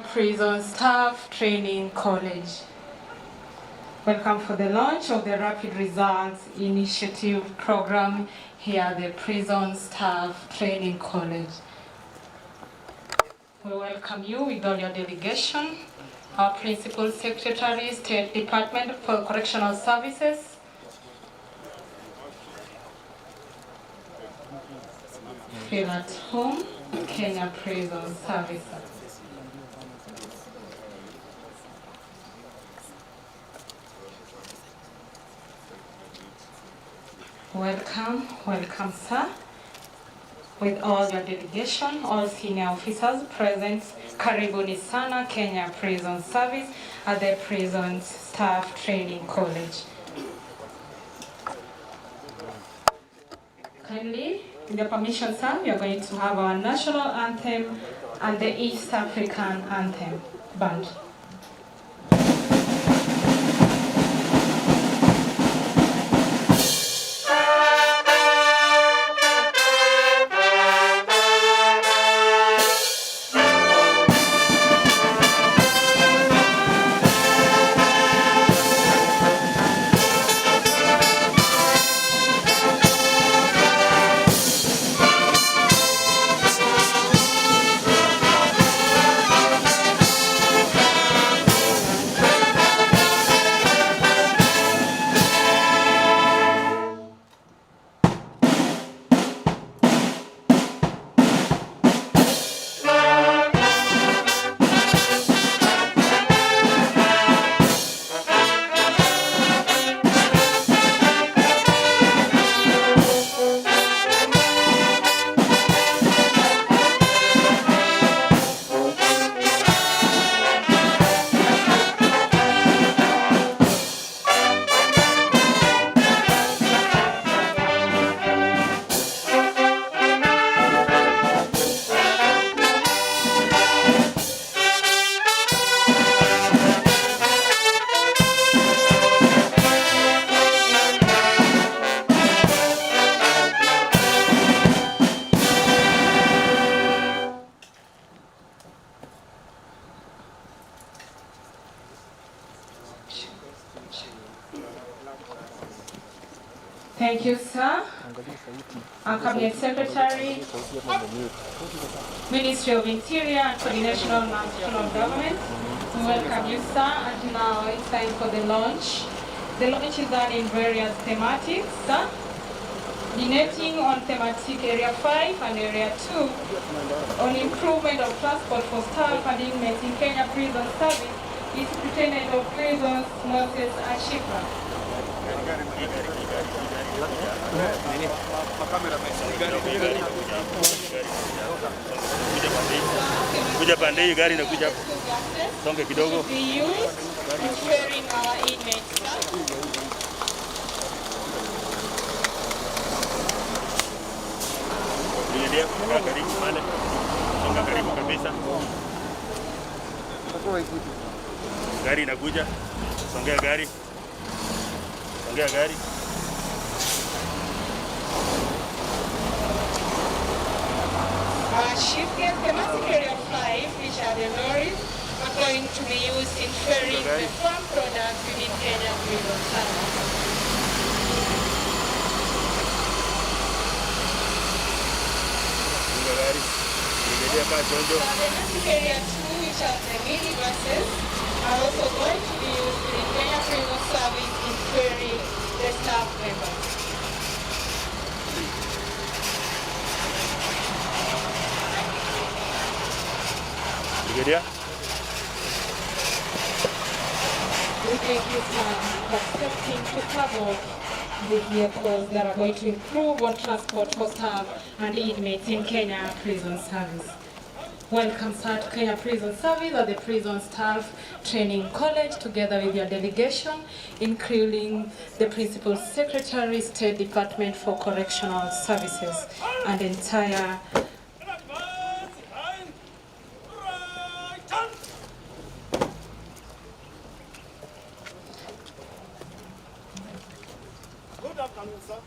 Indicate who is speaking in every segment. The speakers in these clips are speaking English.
Speaker 1: Prison Staff Training College. Welcome for the launch of the Rapid Results Initiative program here at the Prison Staff Training College. We welcome you with all your delegation, our Principal Secretary, State Department for Correctional Services, feel at home, Kenya Prison Services. Welcome, welcome, sir. With all your delegation, all senior officers present, karibuni sana Kenya Prison Service at the Prison Staff Training College. Kindly, with your permission, sir, we are going to have our national anthem and the East African anthem band. Thank you, sir. Our Cabinet Secretary, Ministry of Interior and Coordination of National Government, we welcome you, sir. And now it's time for the launch. The launch is done in various thematics, sir. Denoting on thematic Area 5 and Area 2 on improvement of transport for staff and inmates in Kenya Prison Service is Superintendent of Prisons, Moses Ashifa.
Speaker 2: Kuja pande hii gari inakuja songe kidogo. Ndio kwa karibu pale. Songa karibu kabisa. Gari inakuja. Songea gari. Songea gari.
Speaker 1: Shifting thematic Area 5, which are the lorries, are going to be used in ferrying the farm products within Kenya Prison Service. Thematic Area 2, which are the minibuses, are also going to be used within Kenya Prison Service in ferrying the staff members.
Speaker 2: Brigadier.
Speaker 1: We thank you for accepting to cover the vehicles that are going to improve on transport for staff and inmates in Kenya Prison Service. Welcome, sir, to Kenya Prison Service at the Prison Staff Training College, together with your delegation, including the Principal Secretary, State Department for Correctional Services, and entire
Speaker 3: Good afternoon, sir.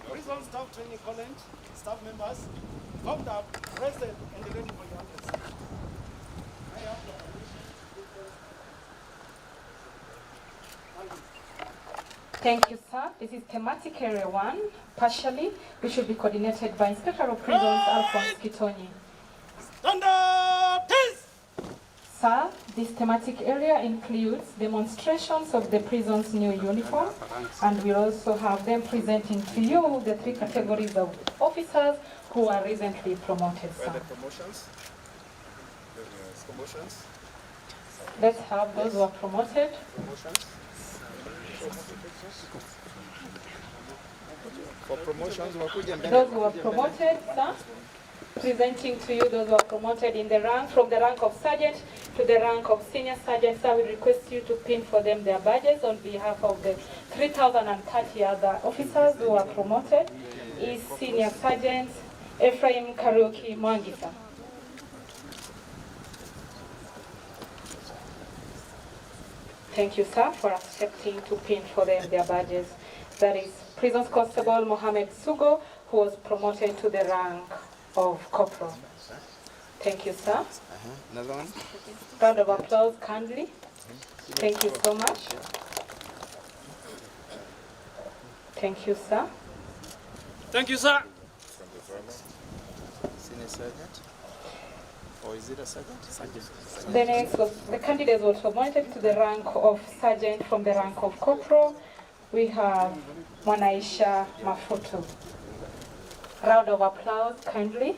Speaker 3: Prison Staff Training College, staff members, formed up, present, and ready for your answers.
Speaker 1: Thank you, sir. This is thematic area 1, partially, which will be coordinated by Inspector of Prisons, Alphonse Kitonyi.
Speaker 3: Standard test!
Speaker 1: Sir, this thematic area includes demonstrations of the prison's new uniform, and we'll also have them presenting to you the 3 categories of officers who are recently promoted, sir.
Speaker 3: The promotions? Promotions?
Speaker 1: Let's have those who are promoted.
Speaker 3: Promotions? For promotions,
Speaker 1: Those who are promoted, sir. Presenting to you those who are promoted in the rank, from the rank of sergeant to the rank of senior sergeant. Sir, we request you to pin for them their badges on behalf of the 3,030 other officers who are promoted. Is Senior Sergeant Ephraim Karaoke Mwangi, sir. Thank you, sir, for accepting to pin for them their badges. That is Prisons Constable Mohammed Sugo, who was promoted to the rank of corporal. Thank you, sir.
Speaker 3: Another one?
Speaker 1: Round of applause, kindly. Thank you so much. Thank you, sir.
Speaker 3: Thank you, sir.
Speaker 4: Senior sergeant? Or is it a sergeant? Sergeant.
Speaker 1: The next was the candidate was promoted to the rank of sergeant from the rank of corporal. We have Mwanaisha Mafutu. Round of applause, kindly.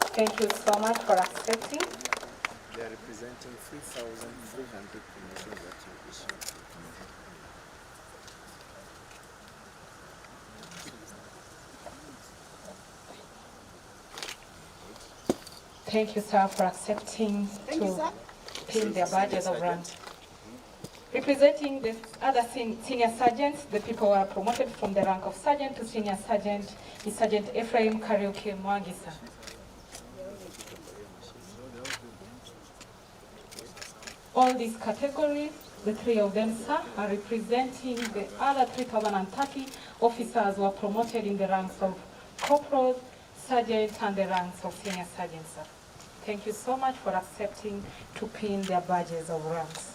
Speaker 1: Thank you so much for accepting.
Speaker 4: They are representing 3,300 promotions that you issued.
Speaker 1: Thank you, sir, for accepting to pin their badges of rank. Representing the other senior sergeants, the people who are promoted from the rank of sergeant to senior sergeant, is Sergeant Ephraim Karaoke Mwangi, sir. All these categories, the 3 of them, sir, are representing the other 3,030 officers who are promoted in the ranks of corporals, sergeants, and the ranks of senior sergeants, sir. Thank you so much for accepting to pin their badges of ranks.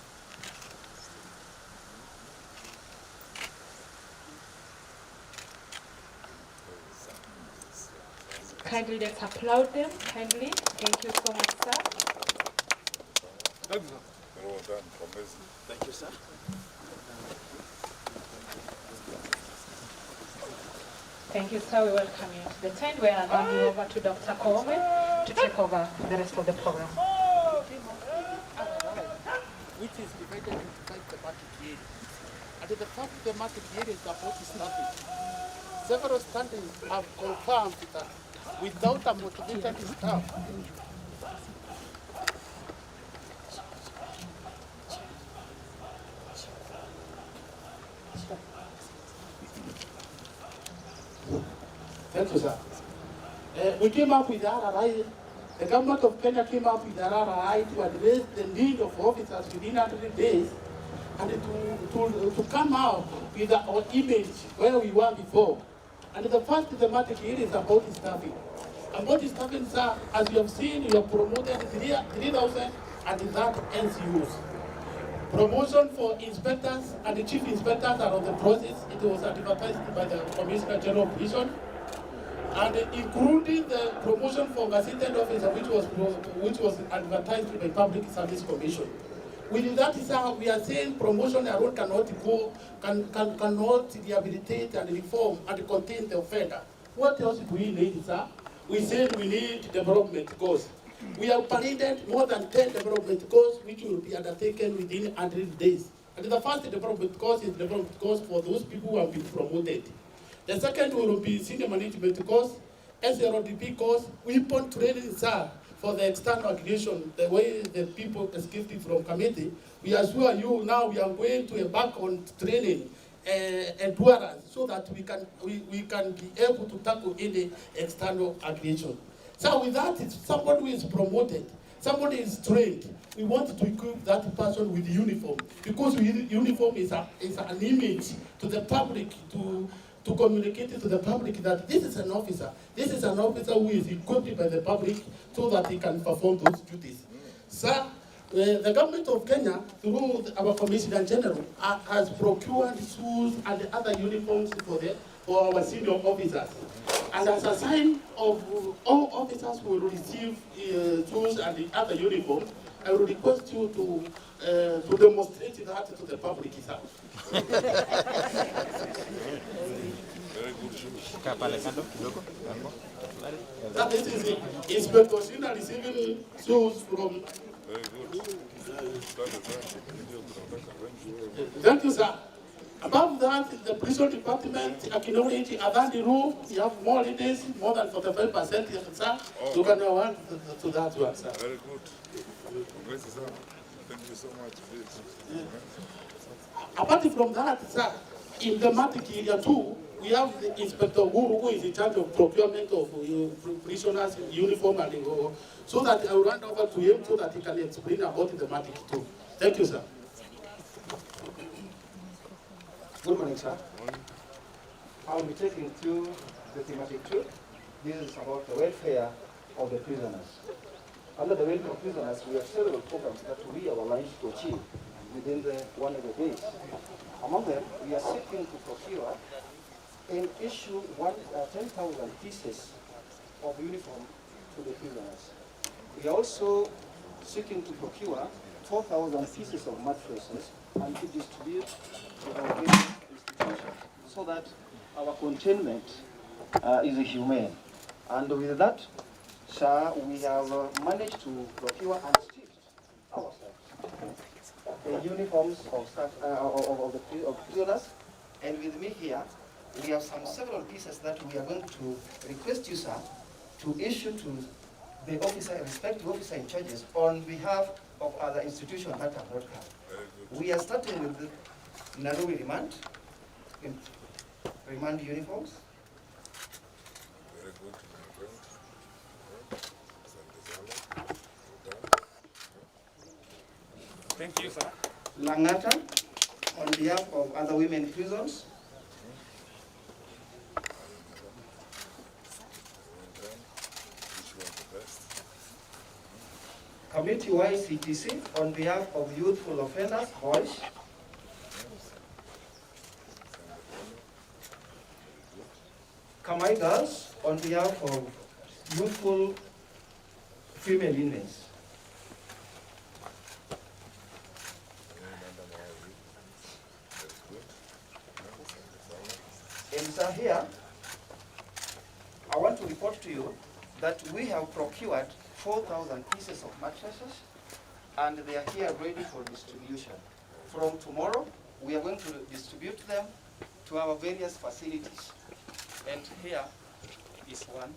Speaker 1: Kindly let's applaud them, kindly. Thank you so much, sir.
Speaker 3: Thank you, sir.
Speaker 2: Well done, amazing.
Speaker 3: Thank you, sir.
Speaker 1: Thank you, sir. We welcome you to the tent. We are handing over to Dr. Koome to take over the rest of the program.
Speaker 5: Which is divided into 5 thematic areas. And the first thematic area is about staffing. Several studies have confirmed that without a motivated staff,
Speaker 6: Thank you, sir. We came up with RRI. The government of Kenya came up with RRI to address the need of officers within 100 days and to come out with our image where we were before. And the first thematic here is about staffing. About staffing, sir, as you have seen, you have promoted 3,000 and that NCUs. Promotion for inspectors and the chief inspectors are on the process. It was advertised by the Commissioner General of Prison, and including the promotion for gazetted officer, which was advertised by Public Service Commission. With that, sir, we are saying promotion alone cannot rehabilitate and reform and contain the offender. What else do we need, sir? We said we need development goals. We have paraded more than 10 development goals which will be undertaken within 100 days. And the first development course is development course for those people who have been promoted. The second will be senior management course, SRODP course, weapon training, sir, for the external accreditation, the way the people escaped from committee. We assure you now we are going to embark on training endurance so that we can be able to tackle any external accreditation. So with that, if somebody who is promoted, somebody is trained, we want to equip that person with uniform, because uniform is an image to the public, to communicate to the public that this is an officer who is equipped by the public so that he can perform those duties. Sir, The government of Kenya, through our Commissioner General, has procured shoes and other uniforms for our senior officers. And as a sign of all officers who will receive shoes and the other uniforms, I will request you to demonstrate that to the public, sir. That this is it. Inspector Sina receiving shoes from... Thank you, sir. Above that, the prison department acknowledge Adani rule. You have more leaders, more than 45%, sir. You can award to that one, sir.
Speaker 7: Very good. Thank you so much.
Speaker 6: Apart from that, sir, in the Matiang'i area too, we have the Inspector who is in charge of procurement of prisoners' uniform, and so that I will hand over to him so that he can explain about the Matiang'i too. Thank you, sir.
Speaker 8: Good morning, sir. I will be taking through the thematic two. This is about the welfare of the prisoners. Under the welfare of prisoners, we have several programs that we are aligned to achieve within the 100 days. Among them, we are seeking to procure and issue 10,000 pieces of uniform to the prisoners. We are also seeking to procure 4,000 pieces of mattresses and to distribute to our various institutions so that our containment is humane. And with that, sir, we have managed to procure and stitch ourselves the uniforms of staff of prisoners. And with me here, we have several pieces that we are going to request you, sir, to issue to the officer, respective officer in charges on behalf of other institutions that have not come. We are starting with the Nairobi remand uniforms.
Speaker 7: Very good,
Speaker 2: Thank you, sir.
Speaker 8: Langata, on behalf of other women prisons. Committee-wise CTC, on behalf of youthful offenders, boys. Kamai girls, on behalf of youthful female inmates. And sir, here, I want to report to you that we have procured 4,000 pieces of mattresses, and they are here ready for distribution. From tomorrow, we are going to distribute them to our various facilities. And here is one.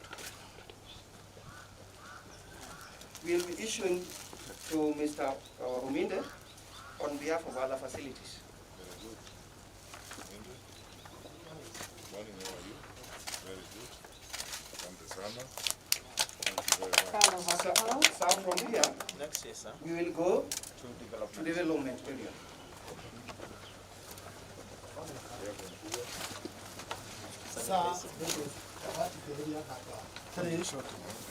Speaker 8: We'll be issuing to Mr. Uminde on behalf of other facilities.
Speaker 7: Morning, how are you? Very good. Asante sana. Thank you very much.
Speaker 8: So from here,
Speaker 4: Next year, sir,
Speaker 8: we will go
Speaker 4: to
Speaker 8: to development area.
Speaker 3: Sir, this is the vertical area number 3,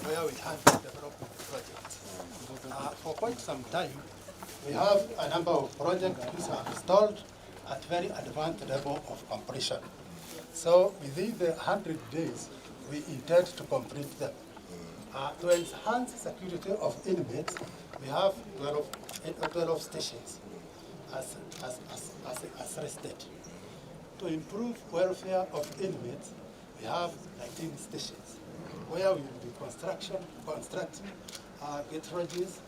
Speaker 3: where we have the development project. For quite some time, we have a number of projects which are installed at very advanced level of completion. So within the 100 days, we intend to complete them. To enhance security of inmates, we have 12 stations as listed. To improve welfare of inmates, we have 19 stations where we will be constructing gate lodges,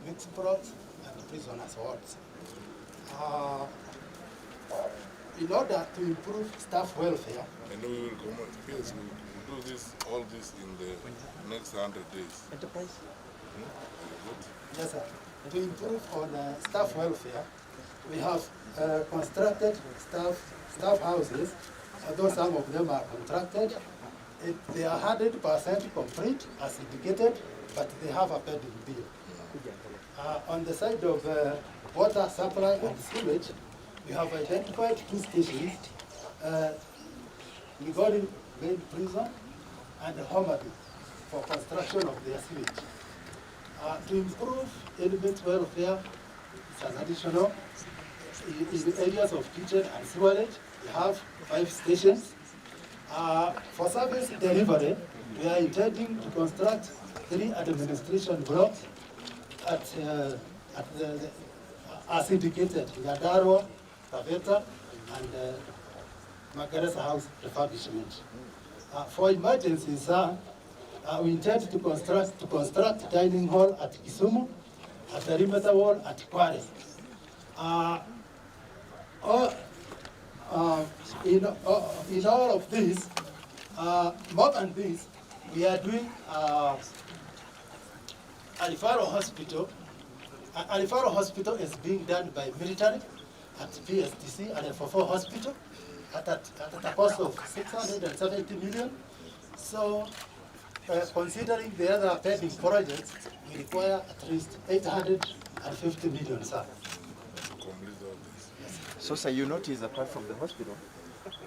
Speaker 3: mixed plots, and prisoners' wards. In order to improve staff welfare,
Speaker 7: And we will yes, we'll do all this in the next 100 days.
Speaker 4: enterprise.
Speaker 7: Very good.
Speaker 3: yes, sir, to improve on staff welfare, we have constructed staff houses, although some of them are contracted. They are 100% complete as indicated, but they have a pending bill. On the side of water supply and sewage, we have identified 2 stations, Migori main prison and Homabay for construction of their sewage. To improve inmate welfare, it's an additional. In areas of kitchen and sewerage, we have 5 stations. For service delivery, we are intending to construct 3 administration blocks as indicated, Yadarwa, Taveta, and Magaresa House refurbishment. For emergencies, we intend to construct dining hall at Kisumu, a perimeter wall at Kware. In all of this, more than this, we are doing a referral hospital. A referral hospital is being done by military at PSTC and FFO hospital at a cost of 670 million. So, considering the other pending projects, we require at least 850 million, sir.
Speaker 4: So, sir, you notice apart from the hospital,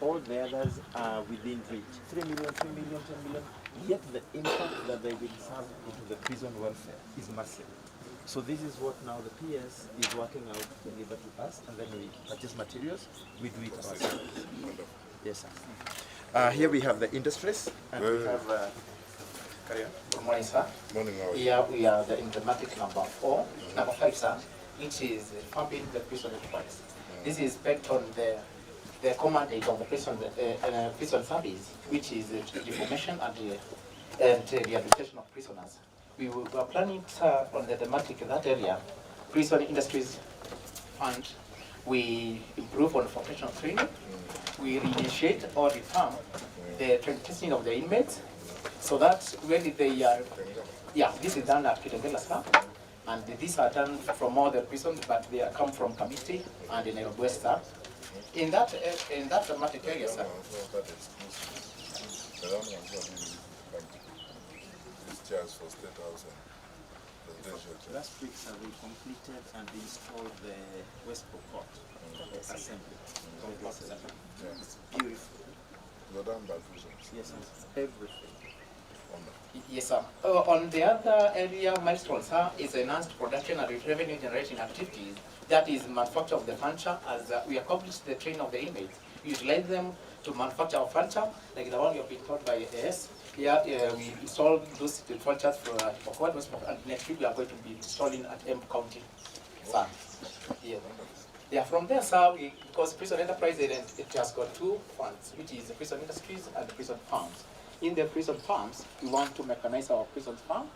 Speaker 4: all the others are within reach. 3 million, 3 million, 10 million. Yet the impact that they will have into the prison welfare is massive. So this is what now the PS is working out to deliver to us, and then we purchase materials, we do it ourselves. Yes, sir. Here we have the industries, and we have... carry on.
Speaker 9: Good morning, sir.
Speaker 7: Morning, how are you?
Speaker 9: Here we are the emblematic number 5, sir, which is pumping the prison enterprise. This is based on the commandate of the prison service, which is the information and the rehabilitation of prisoners. We were planning, sir, on the thematic in that area, prison industries fund. We improve on vocational training. We reinitiate or reform the testing of the inmates, so that when they are, this is done at Kitengela, sir, and these are done from all the prisons, but they come from Kamiti and in Nairobi West, sir. In that thematic area, sir.
Speaker 7: Chairs for State House and presidential.
Speaker 4: Last week, sir, we completed and installed the Westport Court assembly. It's beautiful.
Speaker 7: You're done by prisons?
Speaker 4: Yes, sir. Everything.
Speaker 9: Yes, sir. On the other area, milestone, sir, is enhanced production and revenue generating activities. That is manufacture of the furniture, as we accomplish the training of the inmates. We utilize them to manufacture our furniture, like the one we have been taught by AS. Here, we install those furniture for Quad, and next week we are going to be installing at M County, sir. Yeah, from there, sir, because prison enterprise, it has got 2 funds, which is the prison industries and the prison farms. In the prison farms, we want to mechanize our prison farm,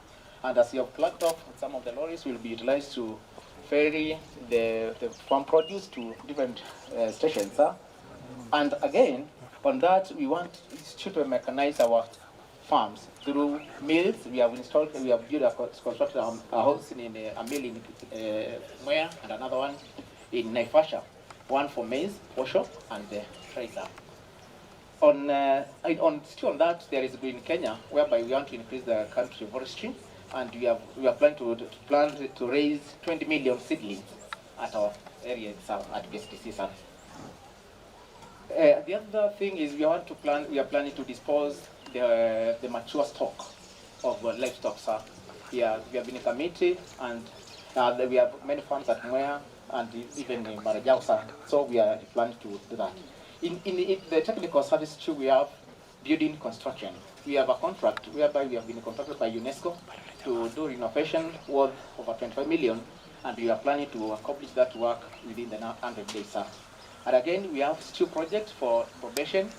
Speaker 9: and as you have plugged up, some of the lorries will be utilized to ferry the farm produce to different stations, sir. And again, on that, we want to mechanize our farms through mills. We have built constructed a house in a mill in Mwea, and another one in Naivasha, one for maize, posho, and the tracer. Still on that, there is Green Kenya, whereby we want to increase the country forestry, and we are planning to raise 20 million seedlings at our area at BSTC, sir. The other thing is we are planning to dispose the mature stock of livestock, sir. We have been a committee, and we have many farms at Mwea and even in Marajao, sir. So we are planning to do that. In the technical service too, we have building construction. We have a contract whereby we have been contracted by UNESCO to do renovation worth over 25 million, and we are planning to accomplish that work within the 100 days, sir. And again, we have 2 projects for probation,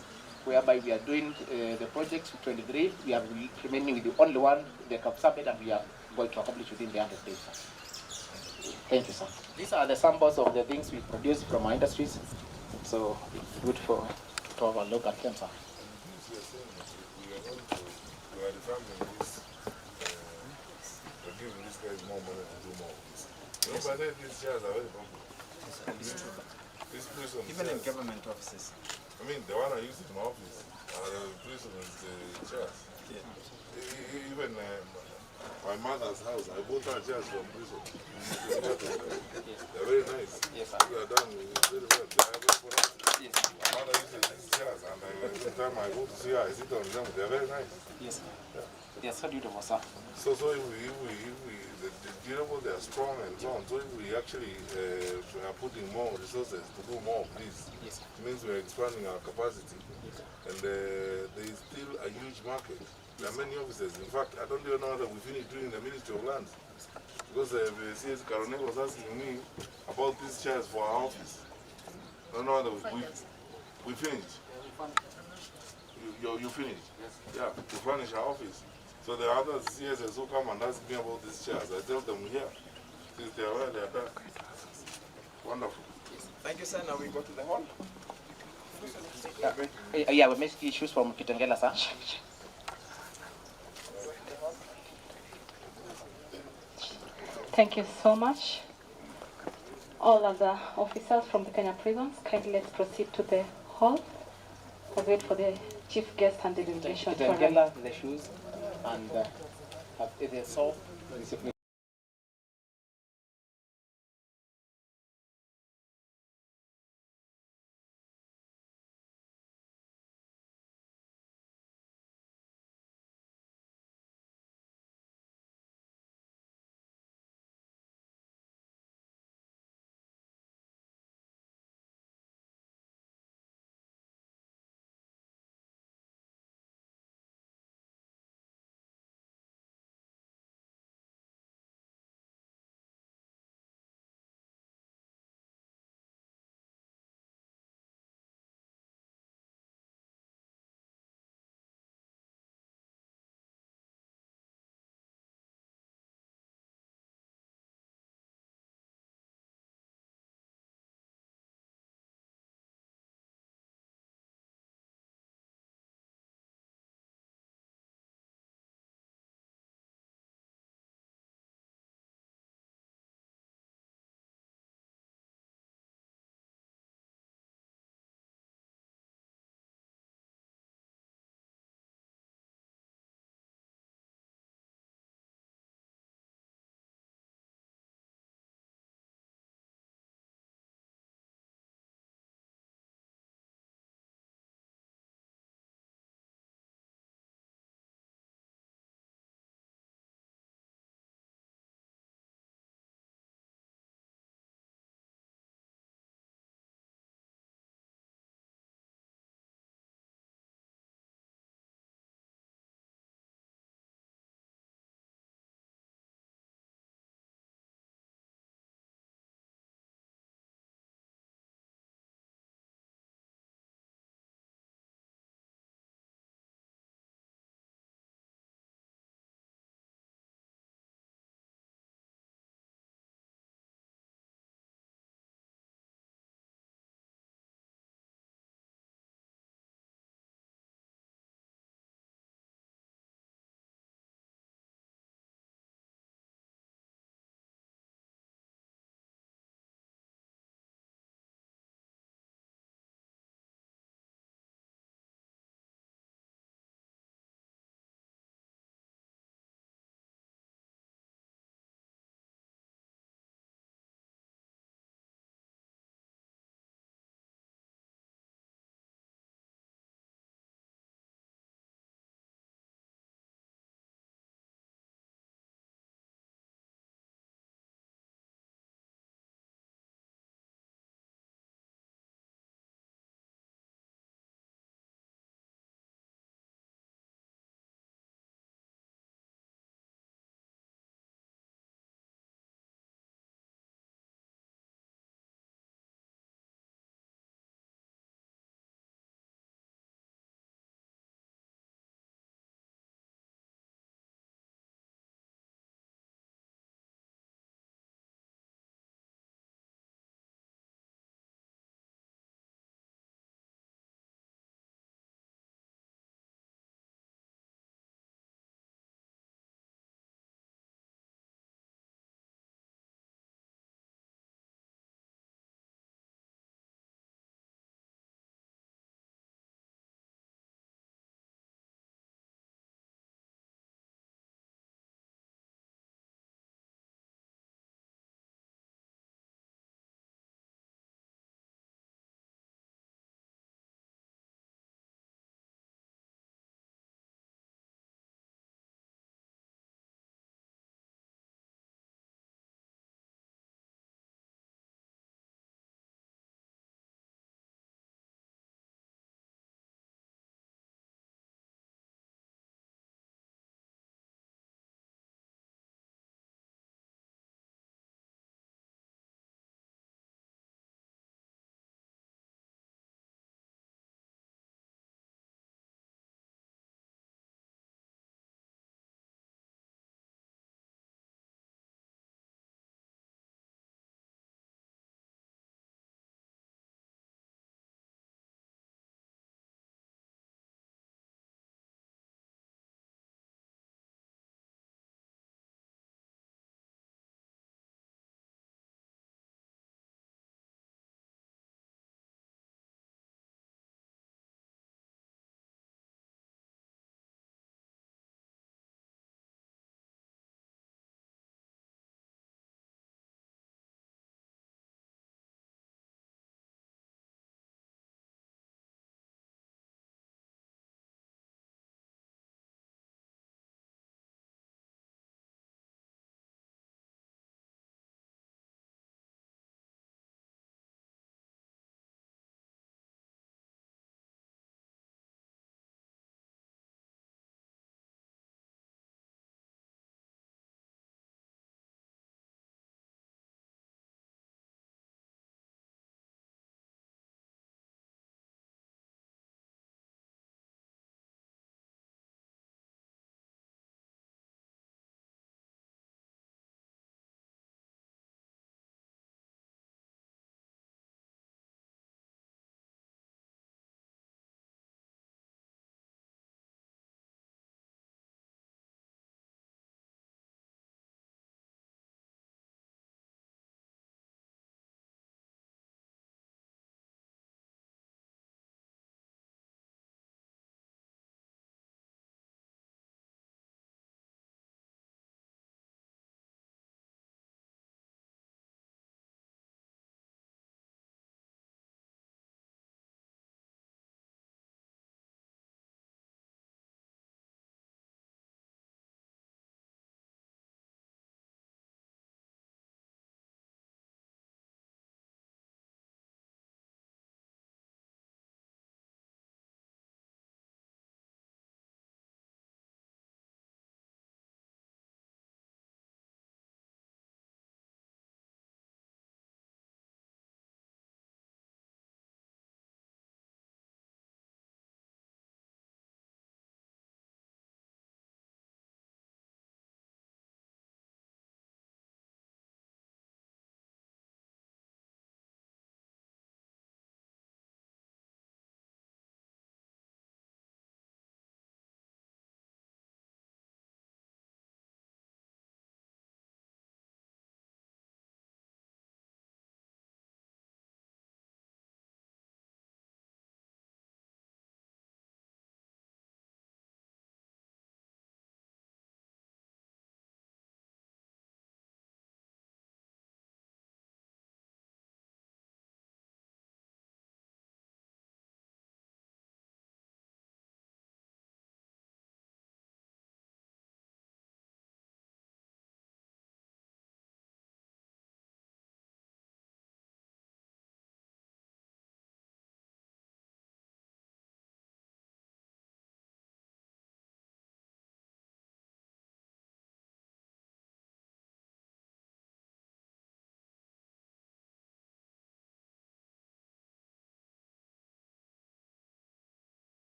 Speaker 9: whereby we are doing the projects 23. We are remaining with the only one, the Kapsabet, and we are going to accomplish within the 100 days, sir. Thank you, sir. These are the samples of the things we produce from our industries. So it's good to have a look at them, sir.
Speaker 7: We are defining this, we're giving these guys more money to do more of this. You know, by then these chairs are very popular. This prison
Speaker 4: Even in
Speaker 7: chairs,
Speaker 4: government offices.
Speaker 7: I mean, the one I used in my office, the prison is the chairs. Yeah. Even my mother's house, I bought her chairs from prison. They're very nice.
Speaker 9: Yes, sir.
Speaker 7: We are done very well. They are very good.
Speaker 9: Yes.
Speaker 7: My mother uses these chairs, and every time I go to see her, I sit on them. They're very nice.
Speaker 9: Yes, sir. Yeah. They are so beautiful, sir.
Speaker 7: So if we durable, they are strong and so on. So if we actually are putting more resources to do more of this,
Speaker 9: Yes.
Speaker 7: it means we are expanding our capacity. And there is still a huge market. There are many offices. In fact, I don't even know that we finished doing the Ministry of Lands. Because CS Caronet was asking me about these chairs for our office. I don't know whether we finished. You finished? Yes. Yeah, we furnish our office. So there are other CSs who come and ask me about these chairs. I tell them here. Since they are where they are done. Wonderful.
Speaker 4: Thank you, sir. Now we go to the hall.
Speaker 9: Yeah, we make issues from Kitengela, sir.
Speaker 1: Thank you so much. All other officers from the Kenya prisons, kindly let's proceed to the hall. We'll wait for the chief guest and the delegation to arrive.
Speaker 9: Kitengela, the shoes, and the soap.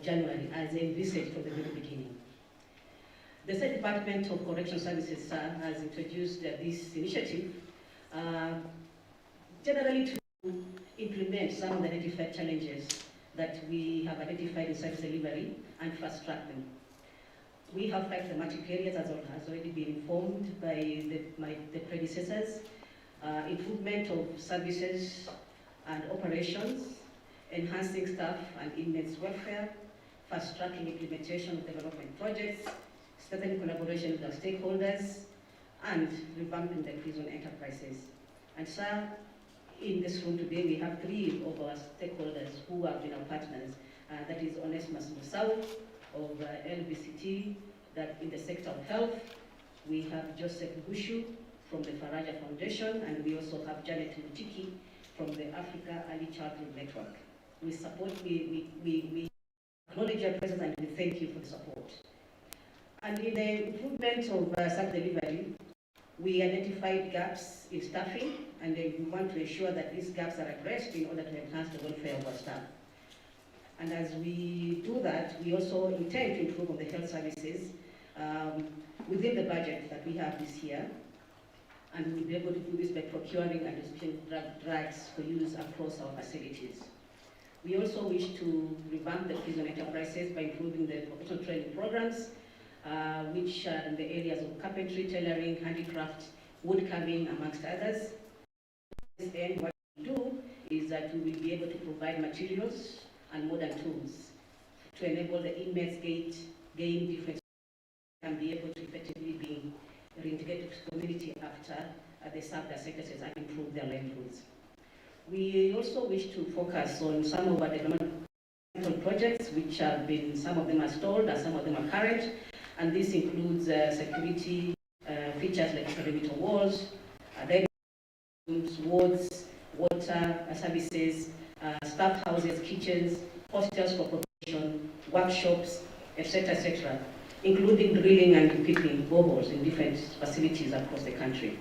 Speaker 10: of January, as envisaged from the very beginning. The State Department of Correctional Services has introduced this initiative generally to implement some of the identified challenges that we have identified in service delivery and fast track them. We have 5 thematic areas, as has already been informed by the predecessors: improvement of services and operations, enhancing staff and inmates' welfare, fast-tracking implementation of development projects, strengthening collaboration with our stakeholders, and revamping the prison enterprises. And sir, in this room today, we have 3 of our stakeholders who have been our partners. That is Onesmus Musau of LBCT, that in the sector of health. We have Joseph Bushu from the Faraja Foundation, and we also have Janet Mutiki from the Africa Early Childhood Network. We support, we acknowledge your presence and we thank you for the support. And in the improvement of service delivery, we identified gaps in staffing, and we want to ensure that these gaps are addressed in order to enhance the welfare of our staff. And as we do that, we also intend to improve on the health services within the budget that we have this year. And we'll be able to do this by procuring and distributing drugs for use across our facilities. We also wish to revamp the prison enterprises by improving the vocational training programs, which are in the areas of carpentry, tailoring, handicraft, wood carving, amongst others. And what we do is that we will be able to provide materials and modern tools to enable the inmates gain different and be able to effectively be reintegrated to community after they serve their sentences and improve their livelihoods. We also wish to focus on some of our developmental projects, which have been, some of them are stalled and some of them are current, and this includes security features like perimeter walls, rooms, wards, water services, staff houses, kitchens, hostels for probation, workshops, etc., including drilling and repeating boreholes in different facilities across the country.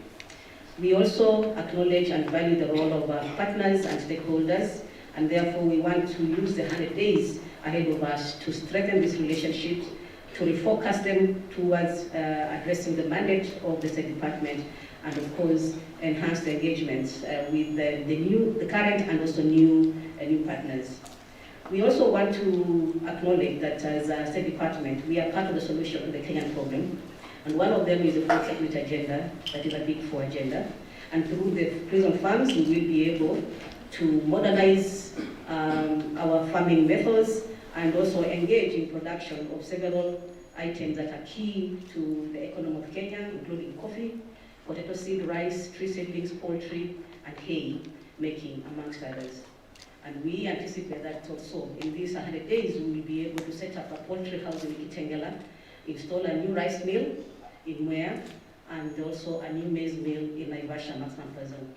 Speaker 10: We also acknowledge and value the role of our partners and stakeholders, and therefore we want to use the 100 days ahead of us to strengthen these relationships, to refocus them towards addressing the mandate of the State Department, and of course enhance the engagements with the current and also new partners. We also want to acknowledge that as a State Department, we are part of the solution to the Kenyan problem, and one of them is the food security agenda, that is a Big 4 agenda. And through the prison farms, we will be able to modernize our farming methods and also engage in production of several items that are key to the economy of Kenya, including coffee, potato seed, rice, tree saplings, poultry, and hay making, amongst others. And we anticipate that also in these 100 days, we will be able to set up a poultry house in Kitengela, install a new rice mill in Mwea, and also a new maize mill in Naivasha, Maximum Prison.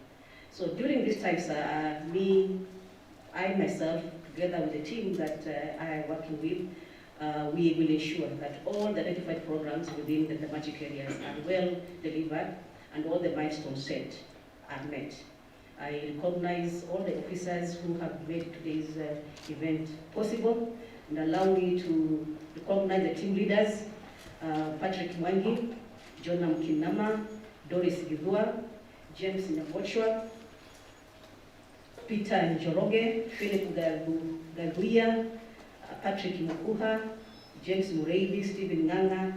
Speaker 10: So during this time, sir, I myself, together with the team that I am working with, we will ensure that all the identified programs within the thematic areas are well delivered and all the milestones set are met. I recognize all the officers who have made today's event possible, and allow me to recognize the team leaders, Patrick Mwangi, Jonah Mkinama, Doris Gidua, James Nyabochwa, Peter Njoroge, Philip Gaguia, Patrick Mukuha, James Mureithi, Stephen Nganga.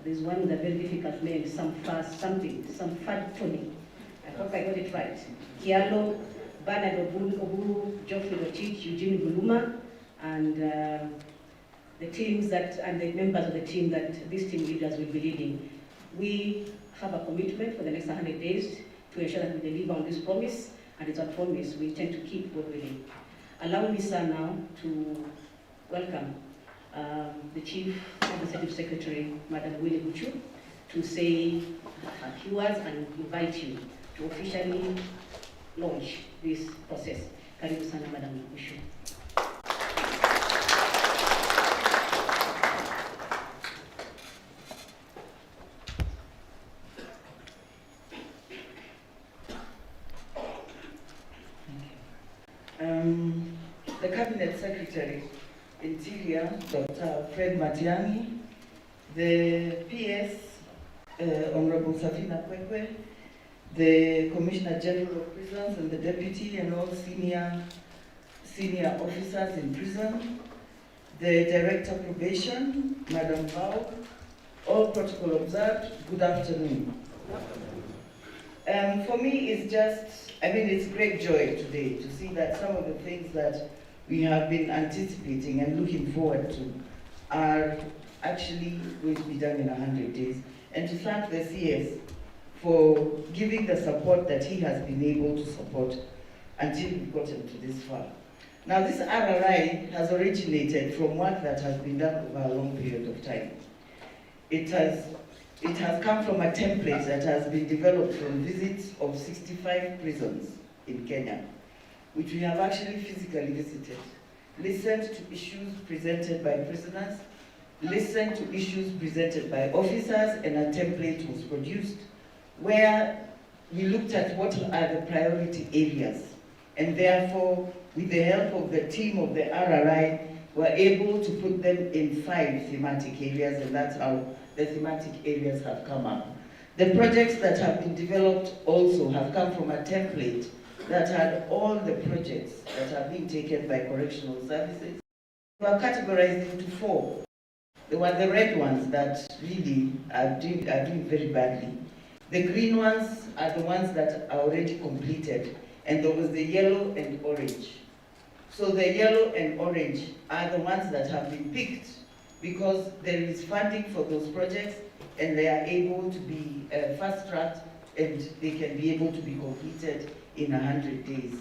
Speaker 10: There's one with a very difficult name, some Tony. I hope I got it right. Kialo, Bernard Oburu, Geoffrey Rotich, Eugene Buluma, and the teams and the members of the team that these team leaders will be leading. We have a commitment for the next 100 days to ensure that we deliver on this promise, and it's a promise we intend to keep God willing. Allow me, sir, now to welcome the Chief Administrative Secretary, Madam Willie Buchu, to say a few words and invite you to officially launch this process. Karibu sana, Madam Buchu.
Speaker 11: The Cabinet Secretary Interior, Dr. Fred Matiang'i, the PS, Honorable Safina Kwekwe, the Commissioner General of Prisons and the Deputy and all senior officers in prison, the Director of Probation, Madam Bao, all protocol observed, good afternoon. For me, it's just, it's great joy today to see that some of the things that we have been anticipating and looking forward to are actually going to be done in 100 days. And to thank the CS for giving the support that he has been able to support until we've gotten to this far. Now, this RRI has originated from work that has been done over a long period of time. It has come from a template that has been developed from visits of 65 prisons in Kenya, which we have actually physically visited, listened to issues presented by prisoners, listened to issues presented by officers, and a template was produced where we looked at what are the priority areas. And therefore, with the help of the team of the RRI, we're able to put them in 5 thematic areas, and that's how the thematic areas have come up. The projects that have been developed also have come from a template that had all the projects that are being taken by correctional services. We are categorized into 4. There were the red ones that really are doing very badly. The green ones are the ones that are already completed, and there was the yellow and orange. So the yellow and orange are the ones that have been picked because there is funding for those projects and they are able to be fast-tracked and they can be able to be completed in 100 days.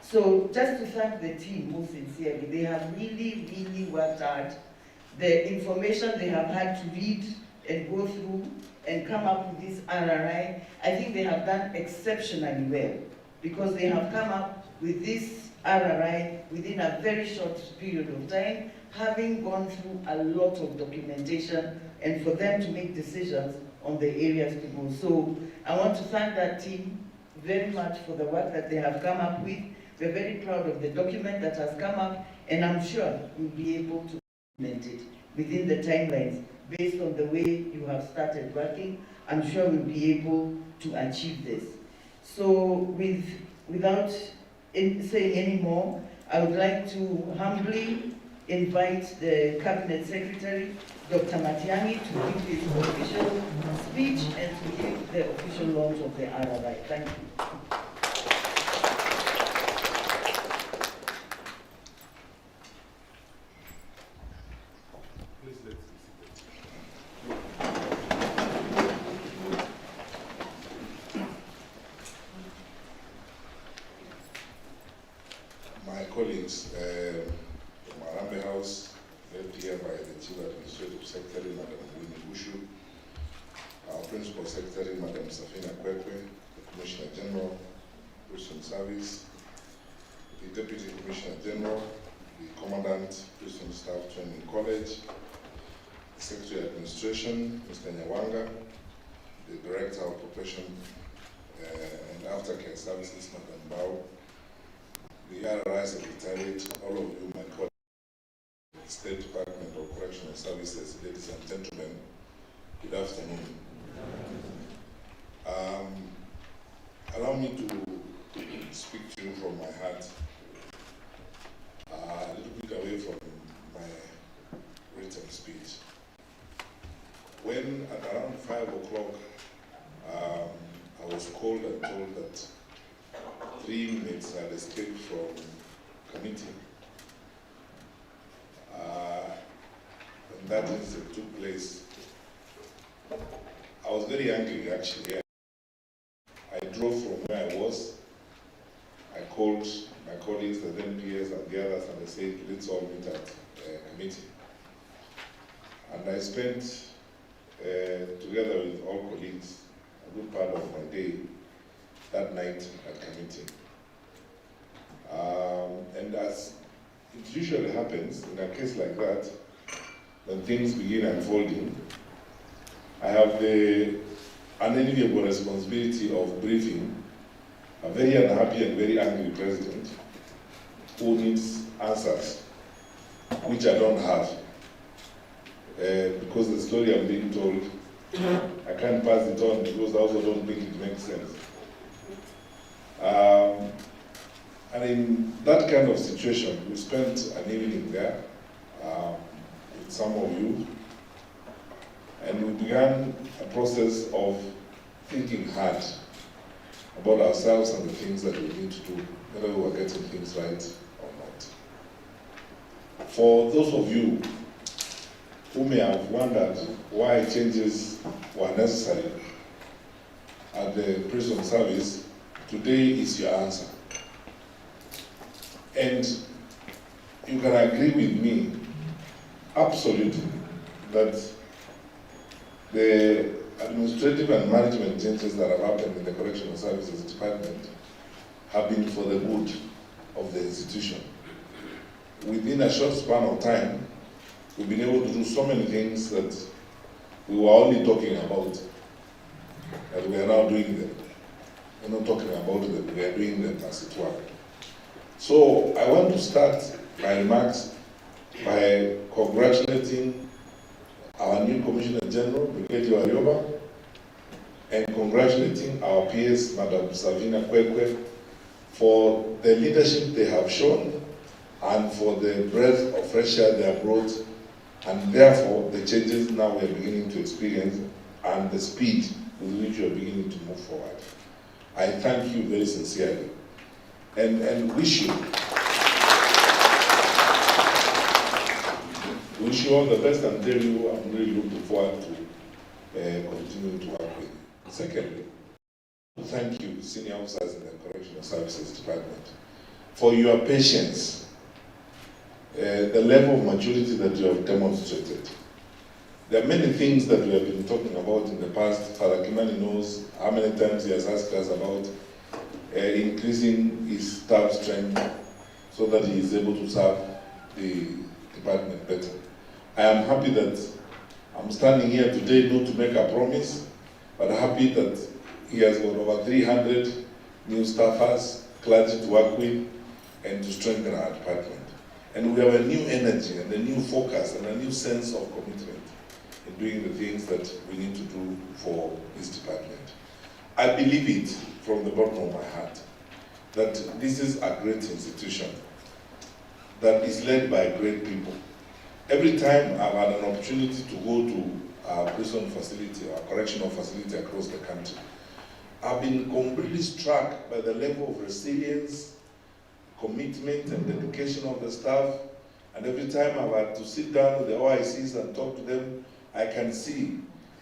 Speaker 11: So just to thank the team most sincerely, they have really, really worked hard. The information they have had to read and go through and come up with this RRI, I think they have done exceptionally well because they have come up with this RRI within a very short period of time, having gone through a lot of documentation and for them to make decisions on the areas to go. So I want to thank that team very much for the work that they have come up with. We're very proud of the document that has come up, and I'm sure we'll be able to implement it within the timelines based on the way you have started working. I'm sure we'll be able to achieve this. So without saying any more, I would like to humbly invite the Cabinet Secretary, Dr. Matiang'i, to give his official speech and to give the official launch of the RRI. Thank you.
Speaker 7: My colleagues from Arambe House, led here by the Chief Administrative Secretary, Madam Winnie Bushu, our Principal Secretary, Madam Safina Kwekwe, the Commissioner General, Prison Service, the Deputy Commissioner General, the Commandant, Prison Staff Training College, the Secretary of Administration, Mr. Nyawanga, the Director of Probation and Aftercare Services, Madam Bao, the RRI Secretariat, all of you, my colleagues, State Department of Correctional Services, ladies and gentlemen, good afternoon. Allow me to speak to you from my heart, a little bit away from my written speech. When at around 5 o'clock, I was called and told that 3 inmates had escaped from committee. And that incident took place. I was very angry actually. I drove from where I was. I called my colleagues, the NPS and the others, and I said, let's all meet at committee. And I spent, together with all colleagues, a good part of my day that night at committee. And as it usually happens in a case like that, when things begin unfolding, I have the unenviable responsibility of briefing a very unhappy and very angry president who needs answers. which I don't have. Because the story I'm being told, I can't pass it on because I also don't think it makes sense. And in that kind of situation, we spent an evening there with some of you, and we began a process of thinking hard about ourselves and the things that we need to do, whether we were getting things right or not. For those of you who may have wondered why changes were necessary at the prison service, today is your answer. And you can agree with me, absolutely, that the administrative and management changes that have happened in the Correctional Services Department have been for the good of the institution. Within a short span of time, we've been able to do so many things that we were only talking about, and we are now doing them. We're not talking about them, we are doing them as it were. So I want to start my remarks by congratulating our new Commissioner General, Brigadier Warioba, and congratulating our PS, Madam Savina Kwekwe, for the leadership they have shown and for the breath of fresh air they have brought, and therefore the changes now we are beginning to experience and the speed with which we are beginning to move forward. I thank you very sincerely and wish you all the best and tell you I'm really looking forward to continuing to work with you. Secondly, thank you, senior officers in the Correctional Services Department, for your patience, the level of maturity that you have demonstrated. There are many things that we have been talking about in the past. Father Kimani knows how many times he has asked us about increasing his staff strength so that he is able to serve the department better. I am happy that I'm standing here today not to make a promise, but happy that he has got over 300 new staffers, clergy to work with, and to strengthen our department. And we have a new energy and a new focus and a new sense of commitment in doing the things that we need to do for this department. I believe it from the bottom of my heart that this is a great institution that is led by great people. Every time I've had an opportunity to go to a prison facility or a correctional facility across the country, I've been completely struck by the level of resilience, commitment and dedication of the staff. And every time I've had to sit down with the OICs and talk to them, I can see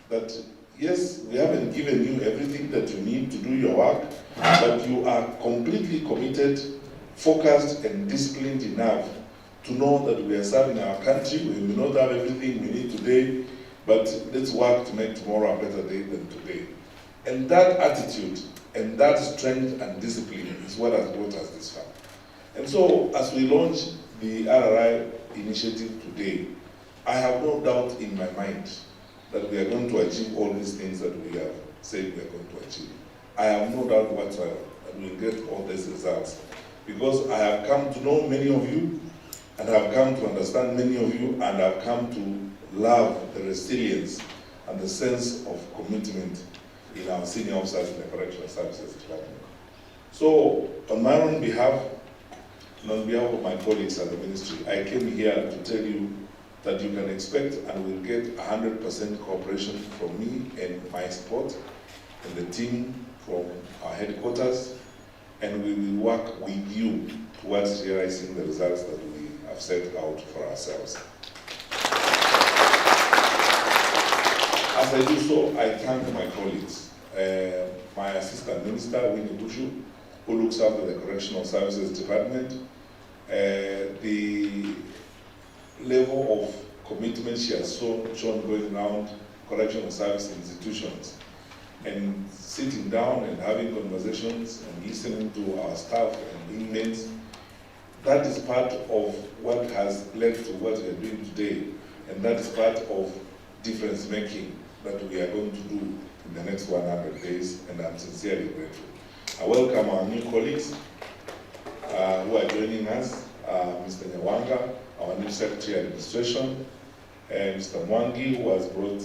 Speaker 7: that yes, we haven't given you everything that you need to do your work, but you are completely committed, focused and disciplined enough to know that we are serving our country. We may not have everything we need today, but let's work to make tomorrow a better day than today. And that attitude and that strength and discipline is what has brought us this far. And so, as we launch the RRI initiative today, I have no doubt in my mind that we are going to achieve all these things that we have said we are going to achieve. I have no doubt whatsoever that we will get all these results, because I have come to know many of you, and I have come to understand many of you, and I have come to love the resilience and the sense of commitment in our senior officers in the Correctional Services Department. So, on my own behalf, and on behalf of my colleagues at the ministry, I came here to tell you that you can expect and will get 100% cooperation from me and my support and the team from our headquarters, and we will work with you towards realizing the results that we have set out for ourselves. As I do so, I thank my colleagues, my Assistant Minister, Winnie Bushu, who looks after the Correctional Services Department, the level of commitment she has shown going around correctional service institutions and sitting down and having conversations and listening to our staff and inmates. That is part of what has led to what we are doing today, and that is part of difference making that we are going to do in the next 100 days, and I'm sincerely grateful. I welcome our new colleagues who are joining us, Mr. Nyawanga, our new Secretary of Administration, Mr. Matiang'i, who has brought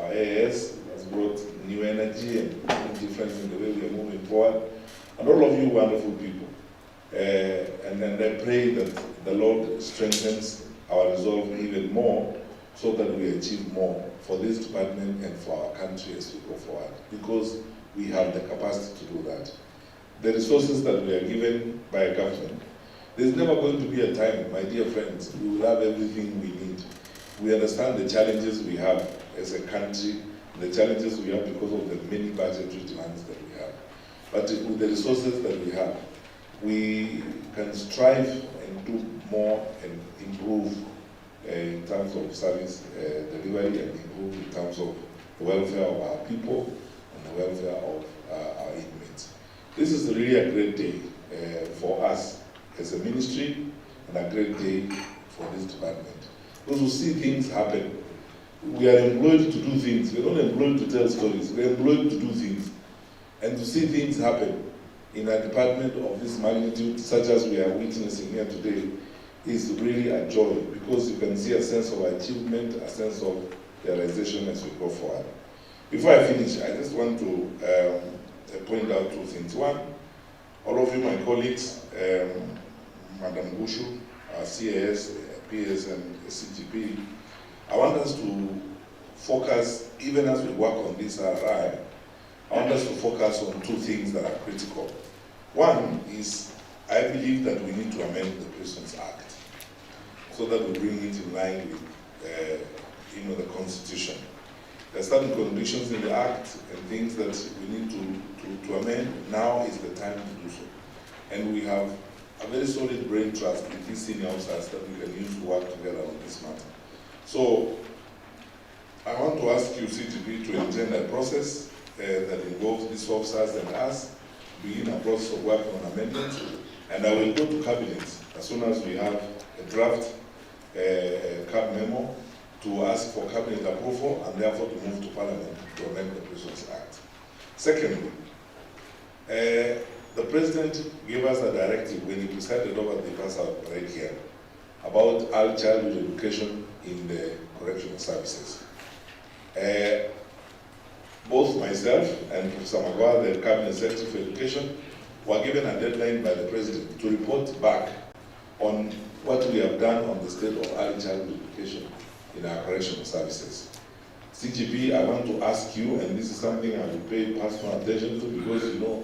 Speaker 7: our AAS, has brought new energy and difference in the way we are moving forward, and all of you wonderful people. And then I pray that the Lord strengthens our resolve even more so that we achieve more for this department and for our country as we go forward, because we have the capacity to do that. The resources that we are given by a government, there's never going to be a time, my dear friends, we will have everything we need. We understand the challenges we have as a country, the challenges we have because of the many budgetary demands that we have. But with the resources that we have, we can strive and do more and improve in terms of service delivery and improve in terms of the welfare of our people and the welfare of our inmates. This is really a great day for us as a ministry and a great day for this department. Those who see things happen, we are employed to do things. We're not employed to tell stories. We're employed to do things. And to see things happen in a department of this magnitude, such as we are witnessing here today, is really a joy, because you can see a sense of achievement, a sense of realization as we go forward. Before I finish, I just want to point out two things. One, all of you, my colleagues, Madam Gushu, our CAS, PS, and CGP, I want us to focus, even as we work on this RI, I want us to focus on two things that are critical. One is, I believe that we need to amend the Prisons Act so that we bring it in line with the Constitution. There are certain conditions in the Act and things that we need to amend. Now is the time to do so. And we have a very solid brain trust in these senior officers that we can use to work together on this matter. So I want to ask you, CGP, to engender a process that involves these officers and us, begin a process of working on amendments, and I will go to Cabinet as soon as we have a draft CAB memo to ask for Cabinet approval and therefore to move to Parliament to amend the Prisons Act. Secondly, the President gave us a directive when he presided over the pass out right here about early childhood education in the correctional services. Both myself and Professor Magwa, the Cabinet Secretary for Education, were given a deadline by the President to report back on what we have done on the state of early childhood education in our correctional services. CGP, I want to ask you, and this is something I will pay personal attention to, because you know,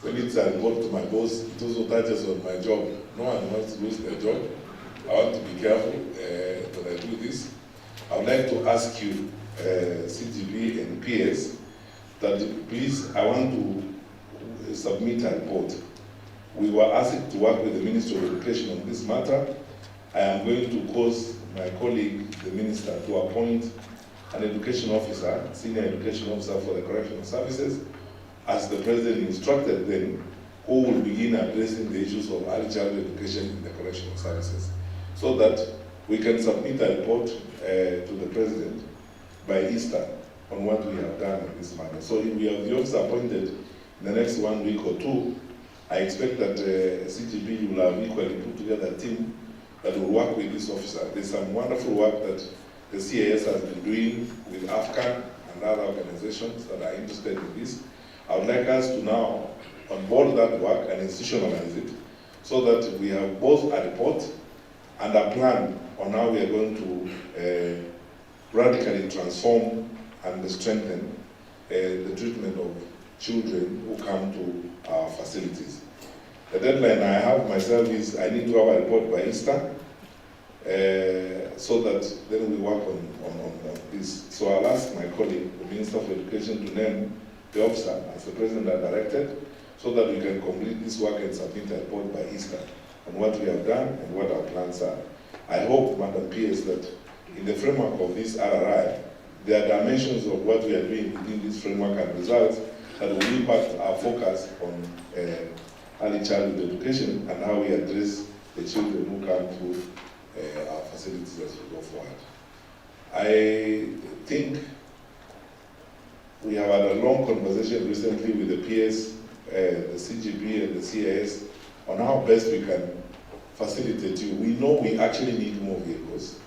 Speaker 7: when it's a report to my boss, it also touches on my job. No one wants to lose their job. I want to be careful when I do this. I would like to ask you, CGP and PS, that please, I want to submit a report. We were asked to work with the Ministry of Education on this matter. I am going to cause my colleague, the Minister, to appoint an education officer, senior education officer for the correctional services, as the President instructed them, who will begin addressing the issues of early childhood education in the correctional services, so that we can submit a report to the President by Easter on what we have done in this matter. So if we have the officer appointed in the next 1 week or two, I expect that CGP will have equally put together a team that will work with this officer. There's some wonderful work that the CAS has been doing with AFCAN and other organizations that are interested in this. I would like us to now onboard that work and institutionalize it, so that we have both a report and a plan on how we are going to radically transform and strengthen the treatment of children who come to our facilities. The deadline I have myself is I need to have a report by Easter, so that then we work on this. So I'll ask my colleague, the Minister of Education, to name the officer as the President has directed, so that we can complete this work and submit a report by Easter on what we have done and what our plans are. I hope, Madam PS, that in the framework of this RRI, there are dimensions of what we are doing within this framework and results that will impact our focus on early childhood education and how we address the children who come through our facilities as we go forward. I think we have had a long conversation recently with the PS, the CGP and the CAS on how best we can facilitate you. We know we actually need more vehicles.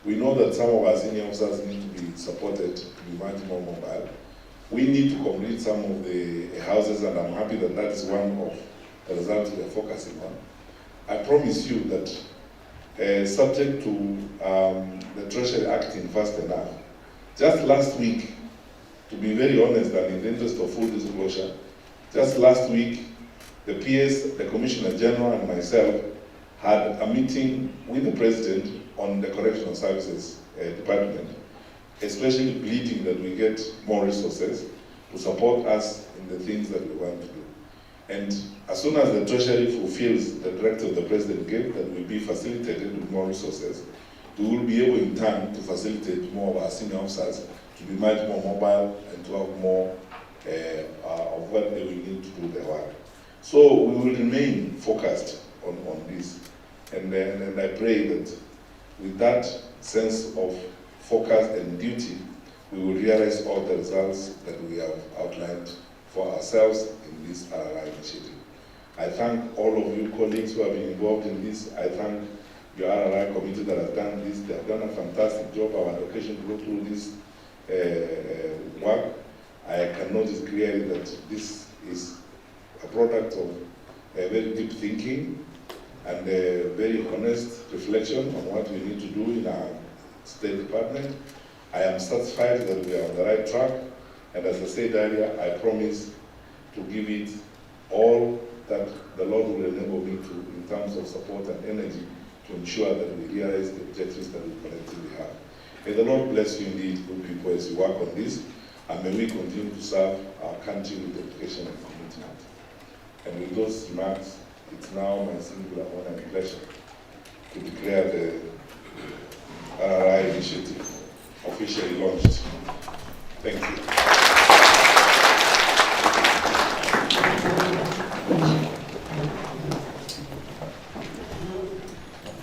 Speaker 7: We know that some of our senior officers need to be supported to be much more mobile. We need to complete some of the houses, and I'm happy that that is one of the results we are focusing on. I promise you that subject to the Treasury acting fast enough, just last week, to be very honest and in the interest of full disclosure, just last week, the PS, the Commissioner General and myself had a meeting with the President on the Correctional Services Department, especially pleading that we get more resources to support us in the things that we want to do. And as soon as the Treasury fulfills the directive the President gave, that will be facilitated with more resources, we will be able in turn to facilitate more of our senior officers to be much more mobile and to have more of what they will need to do their work. So we will remain focused on this. And I pray that with that sense of focus and duty, we will realize all the results that we have outlined for ourselves in this RRI initiative. I thank all of you colleagues who have been involved in this. I thank your RRI committee that has done this. They have done a fantastic job. Our education to go through this work. I can notice clearly that this is a product of very deep thinking and a very honest reflection on what we need to do in our State Department. I am satisfied that we are on the right track, and as I said earlier, I promise to give it all that the Lord will enable me to in terms of support and energy to ensure that we realize the objectives that we collectively have. May the Lord bless you indeed, good people, as you work on this, and may we continue to serve our country with dedication and commitment. And with those remarks, it's now my singular honor and pleasure to declare the RRI initiative officially launched. Thank you.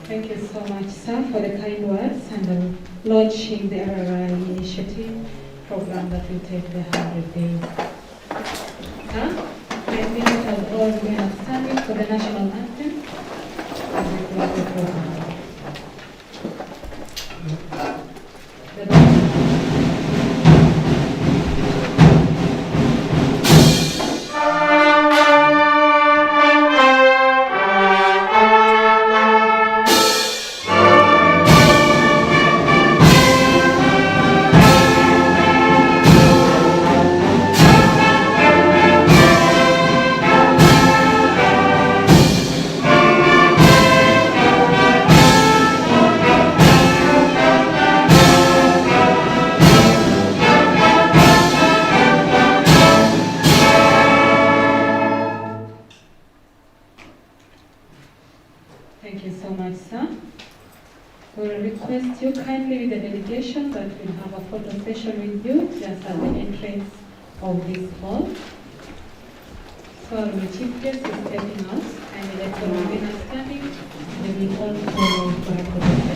Speaker 1: Thank you so much, sir, for the kind words and launching the RRI initiative program that will take the 100 days. Sir, I think that all we are standing for the national anthem as we close the program. Thank you so much, sir. We will request you kindly with the delegation that we'll have a photo session with you just at the entrance of this hall. So the chief guest is stepping out and the electoral winner standing, and we will all follow for a photo session.